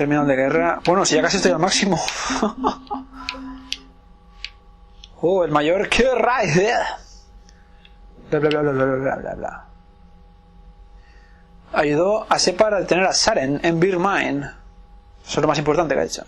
Terminal de guerra. Bueno, si ya casi estoy al máximo. Oh, el mayor que raid. Bla bla bla bla bla bla bla bla. Ayudó a Separ a detener a Saren en Birmine. Eso es lo más importante que ha hecho.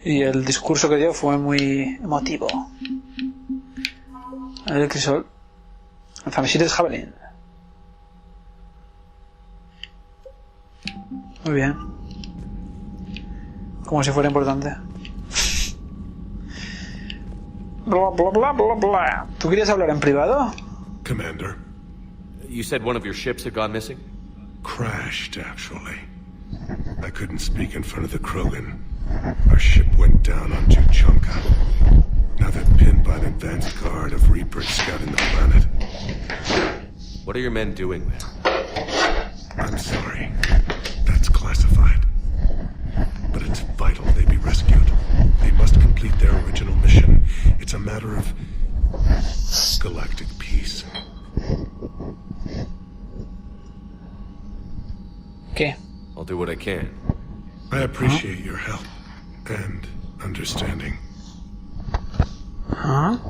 Y el discurso que dio fue muy emotivo. El crisol. El Famisites Javelin. Muy bien. Como si fuera importante. Bla bla bla bla bla. ¿Tú querías hablar en privado? Commander. You said one of your ships had gone missing? Crashed, actually. I couldn't speak in front of the Krogan. Our ship went down on Tuchanka. Now they're pinned by an advanced guard of Reapers scouting the planet. What are your men doing there? I'm sorry. That's classified. But it's vital they be rescued. They must complete their original mission. It's a matter of galactic peace. ¿Qué? I'll do what I can. I appreciate your help and understanding. ¿Ah?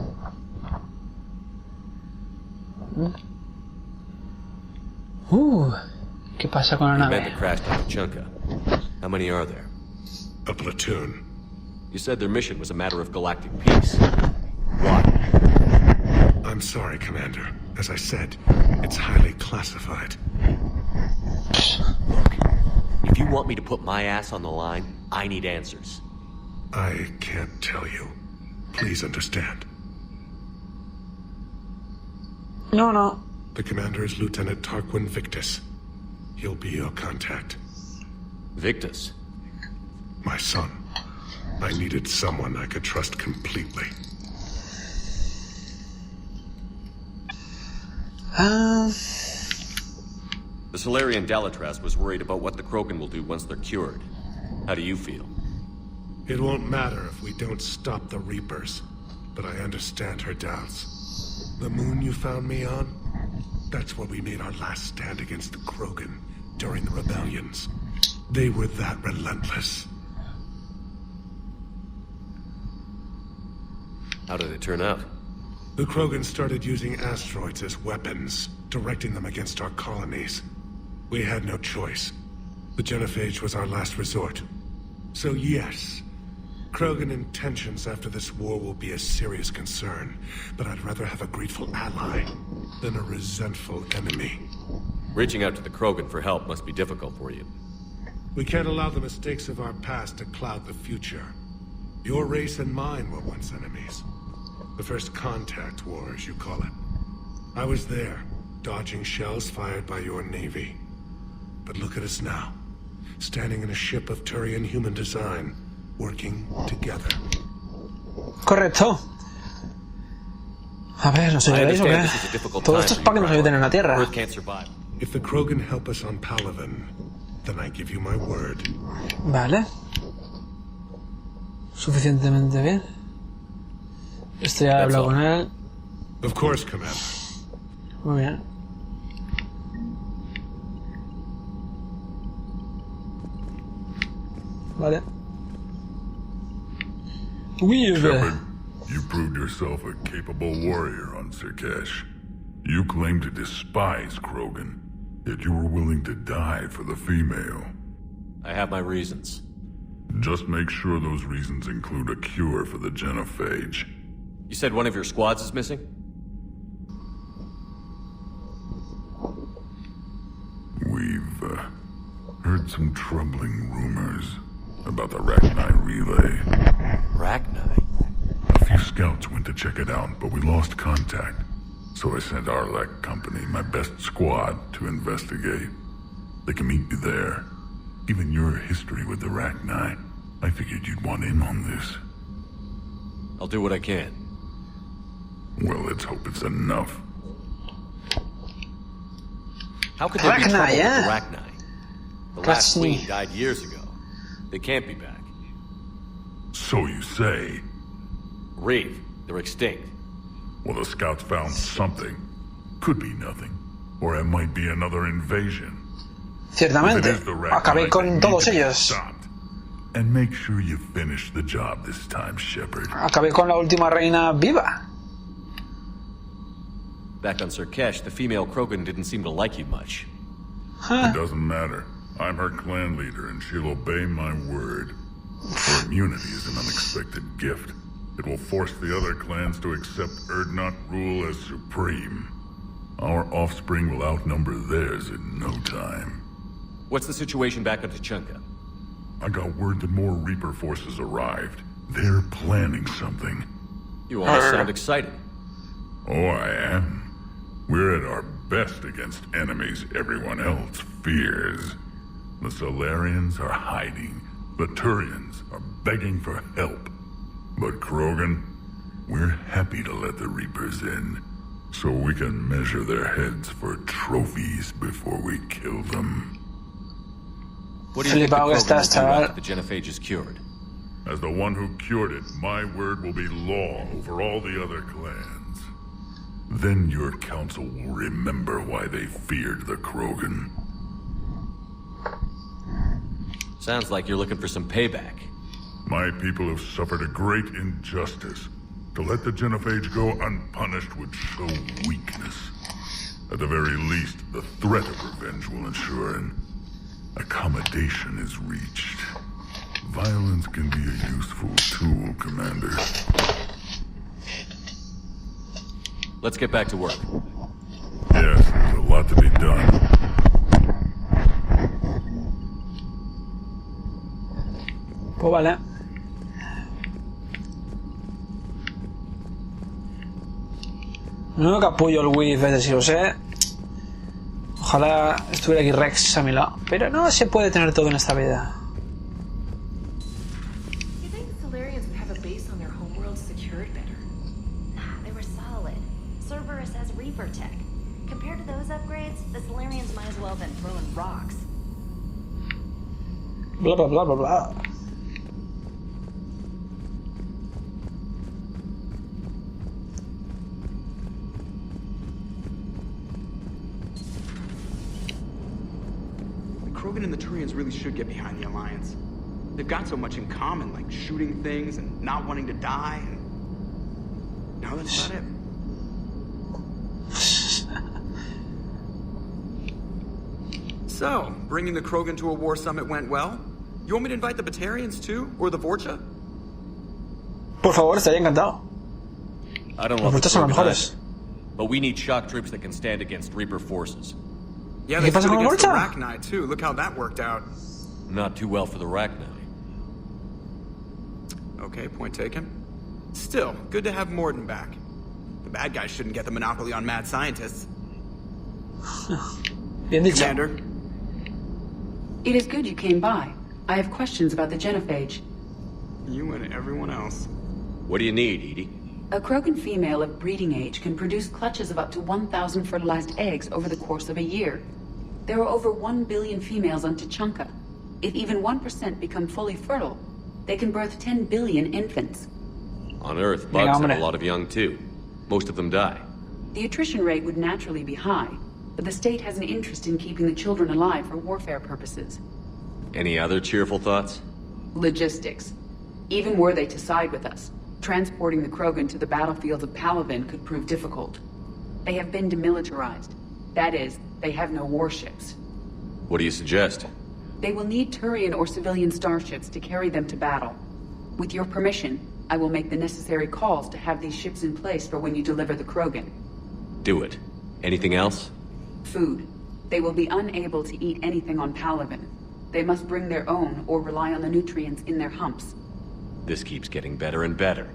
¿Qué pasa con la You men nave? that crashed on Tuchanka. How many are there? A platoon. You said their mission was a matter of galactic peace. Why? I'm sorry, Commander. As I said, it's highly classified. Look, if you want me to put my ass on the line, I need answers. I can't tell you. Please understand. No. The commander is Lieutenant Tarquin Victus. He'll be your contact. Victus? My son. I needed someone I could trust completely. The Solarian Delatras was worried about what the Krogan will do once they're cured. How do you feel? It won't matter if we don't stop the Reapers, but I understand her doubts. The moon you found me on? That's where we made our last stand against the Krogan during the rebellions. They were that relentless. How did it turn out? The Krogan started using asteroids as weapons, directing them against our colonies. We had no choice. The genophage was our last resort. So yes, Krogan intentions after this war will be a serious concern, but I'd rather have a grateful ally than a resentful enemy. Reaching out to the Krogan for help must be difficult for you. We can't allow the mistakes of our past to cloud the future. Your race and mine were once enemies. The first contact war, as you call it. I was there, dodging shells fired by your navy. But look at us now, standing in a ship of Turian human design, working together. Correcto. A ver, ¿nos ayudáis o qué? Todo esto es para que nos ayuden en la Tierra. Earth can't survive. If the Krogan help us on Palaven, then I give you my word. Vale. Suficientemente bien. Esto ya he hablado con él. Of course, Commander. Muy bien. Vale. Weav. Shepard, you proved yourself a capable warrior on Sur'Kesh. You claim to despise Krogan, yet you were willing to die for the female. I have my reasons. Just make sure those reasons include a cure for the genophage. You said one of your squads is missing? We've heard some troubling rumors about the Rachni relay. Rachni? A few scouts went to check it out, but we lost contact. So I sent our Lek company, my best squad, to investigate. They can meet you there. Given your history with the Rachni, I figured you'd want in on this. I'll do what I can. Well, let's hope it's enough. How could there be trouble with the yeah. Rachni? The last Rachni. queen died years ago. They can't be back. So you say. Weav, they're extinct. Well, the scouts found something. Could be nothing. Or it might be another invasion. Ciertamente. Acabé con todos ellos. Stopped. And make sure you finish the job this time, Shepard. Acabé con la última reina viva. Back on Sur'Kesh, the female Krogan didn't seem to like you much. It doesn't matter. I'm her clan leader, and she'll obey my word. Her immunity is an unexpected gift. It will force the other clans to accept Urdnot rule as supreme. Our offspring will outnumber theirs in no time. What's the situation back on Tuchanka? I got word that more Reaper forces arrived. They're planning something. You all sound excited. Oh, I am. We're at our best against enemies everyone else fears. The Solarians are hiding. The Turians are begging for help. But Krogan, we're happy to let the Reapers in, so we can measure their heads for trophies before we kill them. What do you think the Flipado que Krogan will estás, do chaval. after the genophage is cured? As the one who cured it, my word will be law over all the other clans. Then your council will remember why they feared the Krogan. Sounds like you're looking for some payback. My people have suffered a great injustice. To let the genophage go unpunished would show weakness. At the very least, the threat of revenge will ensure an accommodation is reached. Violence can be a useful tool, Commander. Let's get back to work. Yes, there's a lot to be done. Pues vale. No capullo el Weav, ese sí lo sé. Ojalá estuviera aquí Rex a mi lado. Pero no se puede tener todo en esta vida. You think the Solarians would have a base on their homeworld secured better? Nah, they were solid. Cerberus has Reaper tech. Compared to those upgrades, the Solarians might as well have been throwing rocks. Bla bla bla bla bla. Krogan and the Turians really should get behind the Alliance. They've got so much in common, like shooting things and not wanting to die, and now that's about it. So, bringing the Krogan to a war summit went well? You want me to invite the Batarians too? Or the Vorcha? Por favor, estaría encantado. I don't Los want the Vorchas son los Krogan mejores. either, but we need shock troops that can stand against Reaper forces. Yeah, ¿Qué they pasa stood con la against the Vorcha? Rachni too. Look how that worked out. Not too well for the Rachni. Okay, point taken. Still, good to have Morden back. The bad guys shouldn't get the monopoly on mad scientists. Bien dicho. Commander, It is good you came by. I have questions about the genophage. you and everyone else. What do you need, Edie? A Krogan female of breeding age can produce clutches of up to 1,000 fertilized eggs over the course of a year. There are over 1 billion females on Tuchanka. If even 1% become fully fertile, they can birth 10 billion infants. On Earth, Venga, bugs have hombre. a lot of young too. Most of them die. The attrition rate would naturally be high, but the state has an interest in keeping the children alive for warfare purposes. Any other cheerful thoughts? Logistics. Even were they to side with us, transporting the Krogan to the battlefields of Palaven could prove difficult. They have been demilitarized. That is, they have no warships. What do you suggest? They will need Turian or civilian starships to carry them to battle. With your permission, I will make the necessary calls to have these ships in place for when you deliver the Krogan. Do it. Anything else? Food. They will be unable to eat anything on Palaven. They must bring their own or rely on the nutrients in their humps. This keeps getting better and better.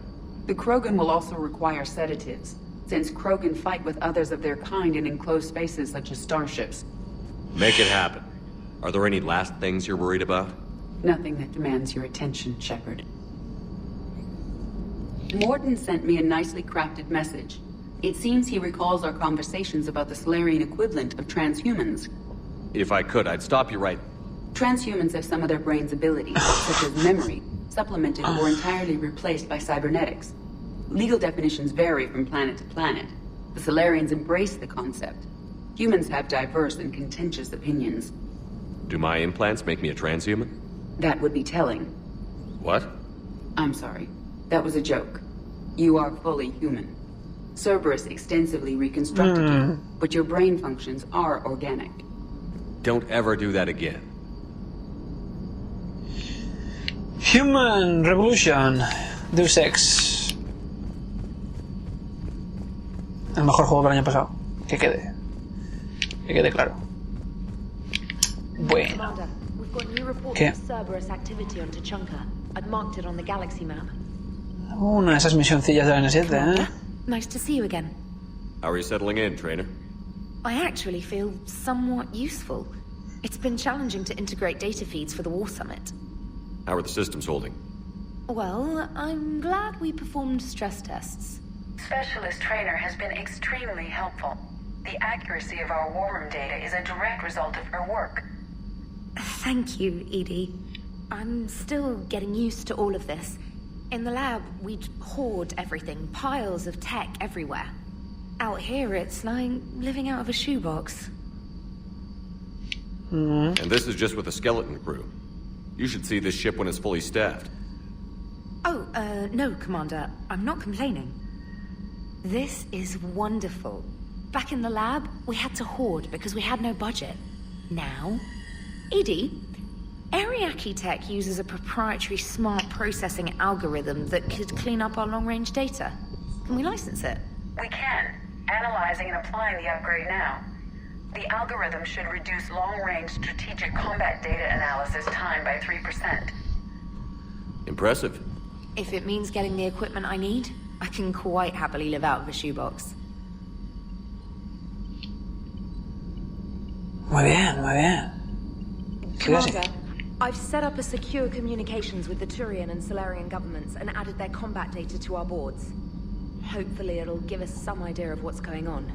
The Krogan will also require sedatives, since Krogan fight with others of their kind in enclosed spaces such as starships. Make it happen. Are there any last things you're worried about? Nothing that demands your attention, Shepard. Morden sent me a nicely crafted message. It seems he recalls our conversations about the Solarian equivalent of transhumans. If I could, I'd stop you right... Transhumans have some of their brain's abilities, such as memory, supplemented or entirely replaced by cybernetics. Legal definitions vary from planet to planet. The Solarians embrace the concept. Humans have diverse and contentious opinions. Do my implants make me a transhuman? That would be telling. What? I'm sorry. That was a joke. You are fully human. Cerberus extensively reconstructed you, but your brain functions are organic. Don't ever do that again. Human Revolution. Deus Ex. El mejor juego del año pasado. Que quede claro. Bueno. Commander, we've got new reports ¿Qué? of Cerberus activity on Tuchanka. I've marked it on the galaxy map. Una de esas misioncillas de la N7, ¿eh? Nice to see you again. How are you settling in, trainer? I actually feel somewhat useful. It's been challenging to integrate data feeds for the War Summit. How are the systems holding? Well, I'm glad we performed stress tests. Specialist Trainer has been extremely helpful. The accuracy of our war room data is a direct result of her work. Thank you, Edie. I'm still getting used to all of this. In the lab, we'd hoard everything, piles of tech everywhere. Out here, it's like living out of a shoebox. And this is just with a skeleton crew. You should see this ship when it's fully staffed. Oh, no, Commander. I'm not complaining. This is wonderful. Back in the lab, we had to hoard because we had no budget. Now, Edie, Ariake Tech uses a proprietary smart processing algorithm that could clean up our long-range data. Can we license it? We can. Analyzing and applying the upgrade now. The algorithm should reduce long-range strategic combat data analysis time by 3%. Impressive. If it means getting the equipment I need, I can quite happily live out of a shoebox. Muy bien, muy bien. Commander, I've set up a secure communications with the Turian and Solarian governments and added their combat data to our boards. Hopefully it'll give us some idea of what's going on.